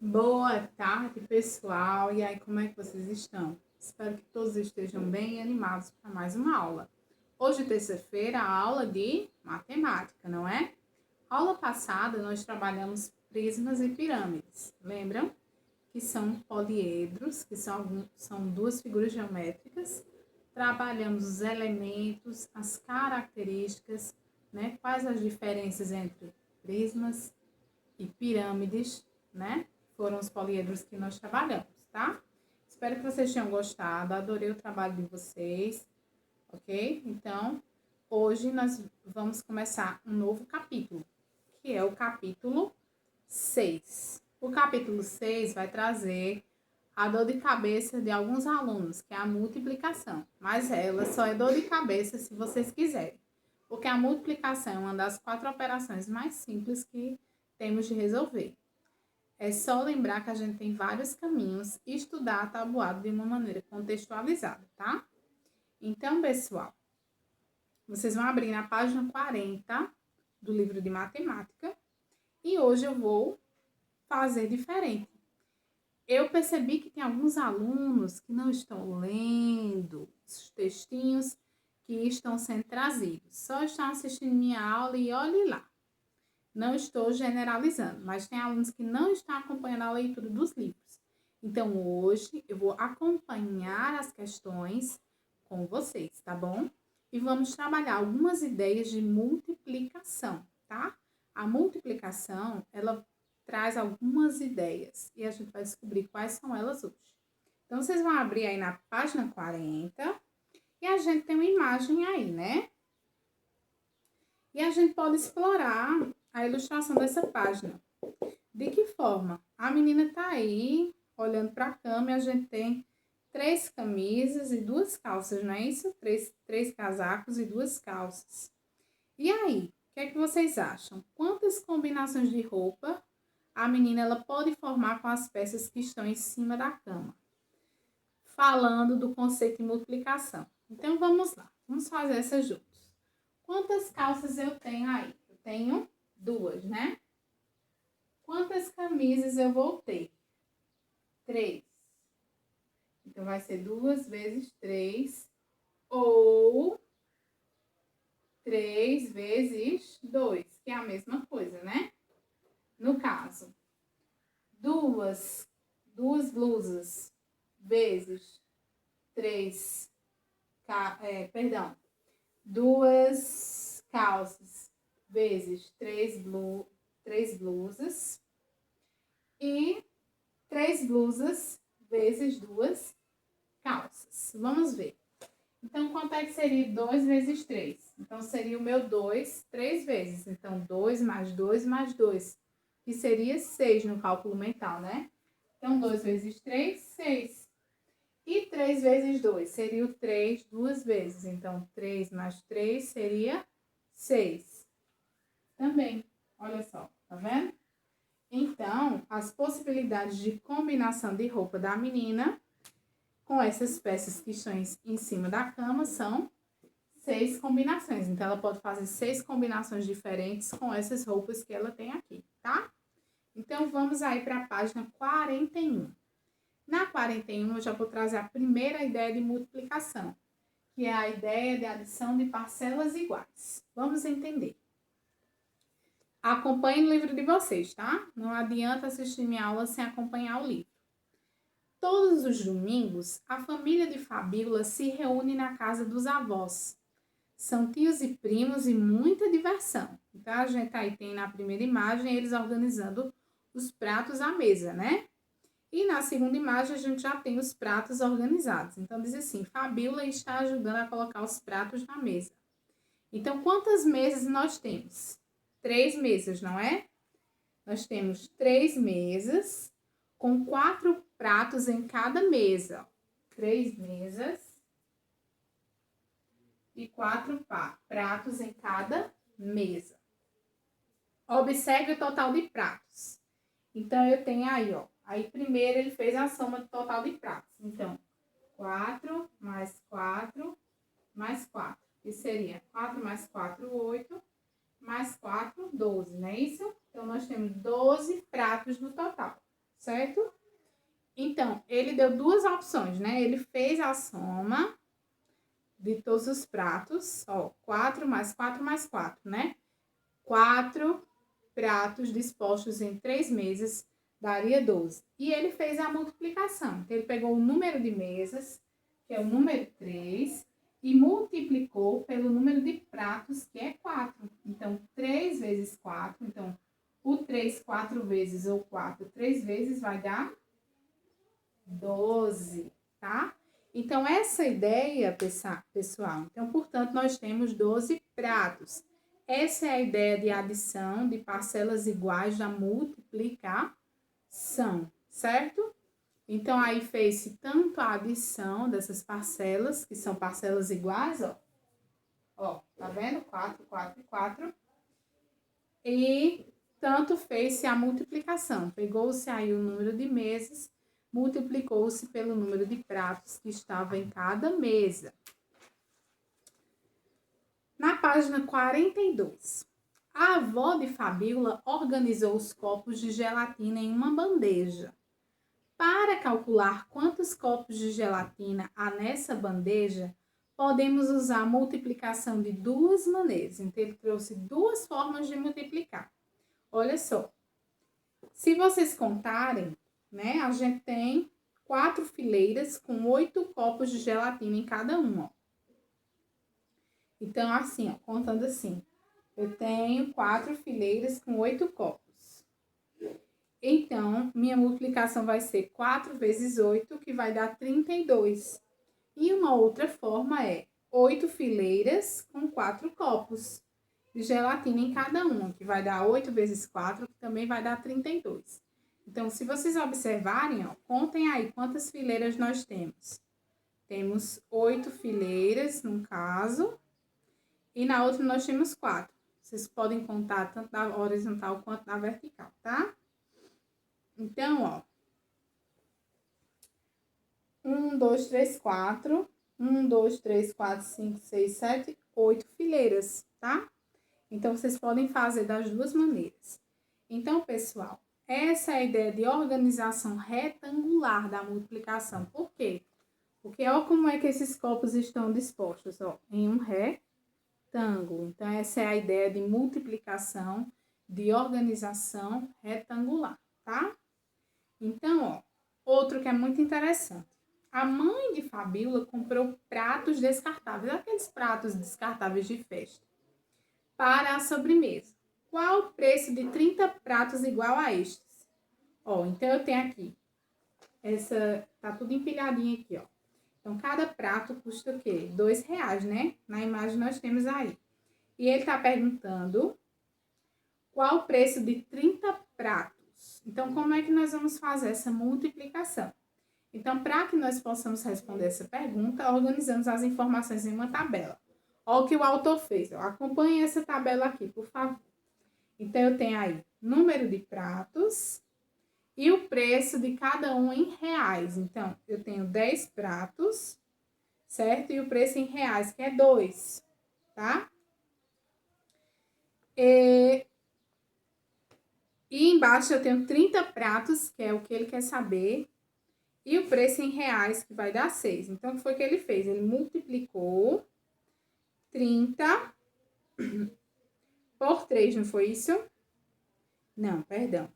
Boa tarde, pessoal. E aí, como é que vocês estão? Espero que todos estejam bem e animados para mais uma aula. Hoje, terça-feira, a aula de matemática, não é? Aula passada, nós trabalhamos prismas e pirâmides. Lembram? Que são poliedros, que são duas figuras geométricas. Trabalhamos os elementos, as características, né? Quais as diferenças entre prismas e pirâmides, né? Foram os poliedros que nós trabalhamos, tá? Espero que vocês tenham gostado, adorei o trabalho de vocês, ok? Então, hoje nós vamos começar um novo capítulo, que é o capítulo 6. O capítulo 6 vai trazer a dor de cabeça de alguns alunos, que é a multiplicação, mas ela só é dor de cabeça se vocês quiserem, porque a multiplicação é uma das 4 operações mais simples que temos de resolver. É só lembrar que a gente tem vários caminhos e estudar a tabuada de uma maneira contextualizada, tá? Então, pessoal, vocês vão abrir na página 40 do livro de matemática e hoje eu vou fazer diferente. Eu percebi que tem alguns alunos que não estão lendo os textinhos que estão sendo trazidos, só estão assistindo minha aula e olhe lá. Não estou generalizando, mas tem alunos que não estão acompanhando a leitura dos livros. Então, hoje eu vou acompanhar as questões com vocês, tá bom? E vamos trabalhar algumas ideias de multiplicação, tá? A multiplicação, ela traz algumas ideias e a gente vai descobrir quais são elas hoje. Então, vocês vão abrir aí na página 40 e a gente tem uma imagem aí, né? E a gente pode explorar a ilustração dessa página. De que forma? A menina tá aí, olhando para a cama, e a gente tem 3 camisas e 2 calças, não é isso? Três casacos e 2 calças. E aí, o que é que vocês acham? Quantas combinações de roupa a menina ela pode formar com as peças que estão em cima da cama? Falando do conceito de multiplicação. Então, vamos lá. Vamos fazer essa juntos. Quantas calças eu tenho aí? Eu tenho 2, né? Quantas camisas eu vou ter? 3. Então, vai ser 2 vezes 3 ou 3 vezes 2, que é a mesma coisa, né? No caso, duas blusas vezes 3, duas calças vezes 3 blusas e 3 blusas vezes 2 calças. Vamos ver. Então, quanto é que seria 2 vezes 3? Então, seria o meu 2, 3 vezes. Então, 2 mais 2 mais 2, que seria 6 no cálculo mental, né? Então, 2 vezes 3, 6. E 3 vezes 2 seria o 3 duas vezes. Então, 3 mais 3 seria 6. Também, olha só, tá vendo? Então, as possibilidades de combinação de roupa da menina com essas peças que estão em cima da cama são 6 combinações. Então, ela pode fazer 6 combinações diferentes com essas roupas que ela tem aqui, tá? Então, vamos aí para a página 41. Na 41, eu já vou trazer a primeira ideia de multiplicação, que é a ideia de adição de parcelas iguais. Vamos entender. Acompanhe o livro de vocês, tá? Não adianta assistir minha aula sem acompanhar o livro. Todos os domingos, a família de Fabíola se reúne na casa dos avós. São tios e primos e muita diversão. Então, a gente aí tem na primeira imagem eles organizando os pratos à mesa, né? E na segunda imagem a gente já tem os pratos organizados. Então, diz assim, Fabíola está ajudando a colocar os pratos na mesa. Então, quantas mesas nós temos? 3 mesas, não é? Nós temos 3 mesas com 4 pratos em cada mesa. 3 mesas e 4 pratos em cada mesa. Observe o total de pratos. Então, eu tenho aí, ó. Aí, primeiro, ele fez a soma do total de pratos. Então, 4 mais 4 mais 4. Que seria 4 mais 4, 8. Mais 4, 12, não é isso? Então, nós temos 12 pratos no total, certo? Então, ele deu duas opções, né? Ele fez a soma de todos os pratos, ó, 4 mais 4 mais 4, né? 4 pratos dispostos em 3 mesas daria 12. E ele fez a multiplicação. Então, ele pegou o número de mesas, que é o número 3, e multiplicou pelo número de pratos, que é 4. Então, 3 vezes 4. Então, o 3 4 vezes ou 4 3 vezes vai dar 12, tá? Então, essa ideia, pessoal, então, portanto, nós temos 12 pratos. Essa é a ideia de adição de parcelas iguais da multiplicação, certo? Então, aí fez-se tanto a adição dessas parcelas, que são parcelas iguais, ó. Ó, tá vendo? 4, 4 e 4. E tanto fez-se a multiplicação. Pegou-se aí o número de mesas, multiplicou-se pelo número de pratos que estava em cada mesa. Na página 42, a avó de Fabíola organizou os copos de gelatina em uma bandeja. Para calcular quantos copos de gelatina há nessa bandeja, podemos usar a multiplicação de duas maneiras. Então, ele trouxe duas formas de multiplicar. Olha só, se vocês contarem, né, a gente tem 4 fileiras com 8 copos de gelatina em cada uma, ó. Então, assim, ó, contando assim, eu tenho 4 fileiras com 8 copos. Então, minha multiplicação vai ser 4 vezes 8, que vai dar 32. E uma outra forma é 8 fileiras com 4 copos de gelatina em cada uma, que vai dar 8 vezes 4, que também vai dar 32. Então, se vocês observarem, ó, contem aí quantas fileiras nós temos. Temos 8 fileiras, no caso, e na outra nós temos 4. Vocês podem contar tanto da horizontal quanto da vertical, tá? Então, ó. 1, 2, 3, 4. 1, 2, 3, 4, 5, 6, 7, 8 fileiras, tá? Então, vocês podem fazer das duas maneiras. Então, pessoal, essa é a ideia de organização retangular da multiplicação. Por quê? Porque olha como é que esses copos estão dispostos, ó, em um retângulo. Então, essa é a ideia de multiplicação, de organização retangular, tá? Então, ó, outro que é muito interessante. A mãe de Fabíola comprou pratos descartáveis, aqueles pratos descartáveis de festa, para a sobremesa. Qual o preço de 30 pratos igual a estes? Ó, então eu tenho aqui, tá tudo empilhadinho aqui, ó. Então, cada prato custa o quê? R$2, né? Na imagem nós temos aí. E ele tá perguntando qual o preço de 30 pratos. Então, como é que nós vamos fazer essa multiplicação? Então, para que nós possamos responder essa pergunta, organizamos as informações em uma tabela. Olha o que o autor fez. Ó. Acompanhe essa tabela aqui, por favor. Então, eu tenho aí número de pratos e o preço de cada um em reais. Então, eu tenho 10 pratos, certo? E o preço em reais, que é 2, tá? E embaixo eu tenho 30 pratos, que é o que ele quer saber. E o preço em reais, que vai dar 6. Então, o que foi que ele fez? Ele multiplicou 30 por 3, não foi isso? Não, perdão.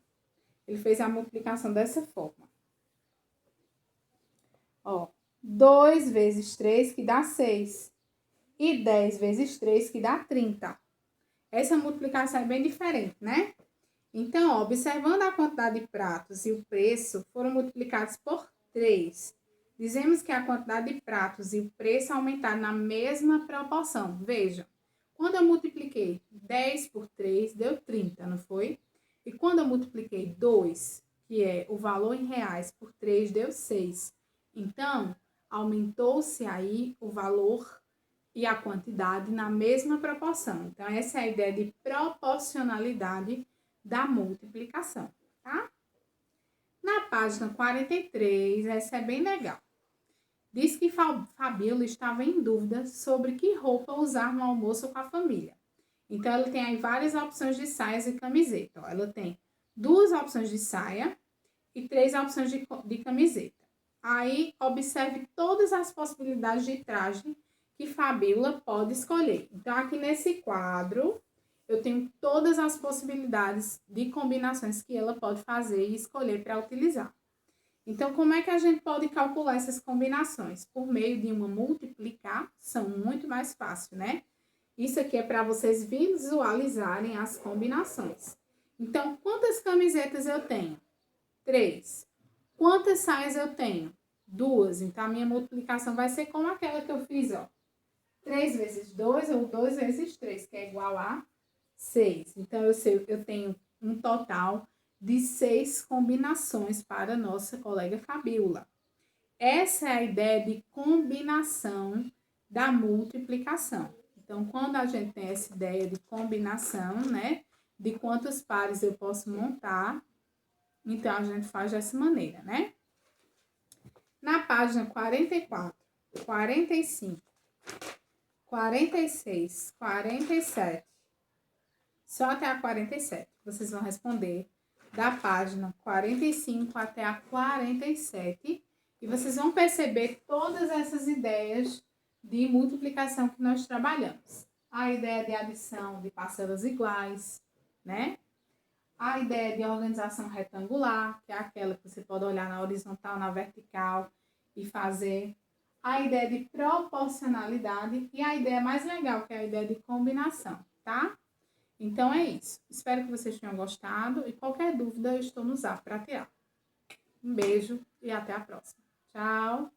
Ele fez a multiplicação dessa forma. Ó, 2 vezes 3, que dá 6. E 10 vezes 3, que dá 30. Essa multiplicação é bem diferente, né? Então, ó, observando a quantidade de pratos e o preço, foram multiplicados por 3. Dizemos que a quantidade de pratos e o preço aumentaram na mesma proporção. Vejam, quando eu multipliquei 10 por 3, deu 30, não foi? E quando eu multipliquei 2, que é o valor em reais, por 3, deu 6. Então, aumentou-se aí o valor e a quantidade na mesma proporção. Então, essa é a ideia de proporcionalidade da multiplicação, tá? Na página 43, essa é bem legal. Diz que Fabíola estava em dúvida sobre que roupa usar no almoço com a família. Então, ela tem aí várias opções de saias e camiseta. Ó. Ela tem 2 opções de saia e 3 opções de camiseta. Aí, observe todas as possibilidades de traje que Fabíola pode escolher. Então, aqui nesse quadro, eu tenho todas as possibilidades de combinações que ela pode fazer e escolher para utilizar. Então, como é que a gente pode calcular essas combinações? Por meio de uma multiplicação, muito mais fácil, né? Isso aqui é para vocês visualizarem as combinações. Então, quantas camisetas eu tenho? 3. Quantas saias eu tenho? 2. Então, a minha multiplicação vai ser como aquela que eu fiz, ó. 3 vezes 2 ou 2 vezes 3, que é igual a 6. Então, eu tenho um total de 6 combinações para a nossa colega Fabíola. Essa é a ideia de combinação da multiplicação. Então, quando a gente tem essa ideia de combinação, né, de quantos pares eu posso montar, então a gente faz dessa maneira, né? Na página 44, 45, 46, 47, só até a 47, vocês vão responder da página 45 até a 47, e vocês vão perceber todas essas ideias de multiplicação que nós trabalhamos. A ideia de adição de parcelas iguais, né? A ideia de organização retangular, que é aquela que você pode olhar na horizontal, na vertical e fazer. A ideia de proporcionalidade e a ideia mais legal, que é a ideia de combinação, tá? Então é isso. Espero que vocês tenham gostado e qualquer dúvida eu estou no Zap para tirar. Um beijo e até a próxima. Tchau!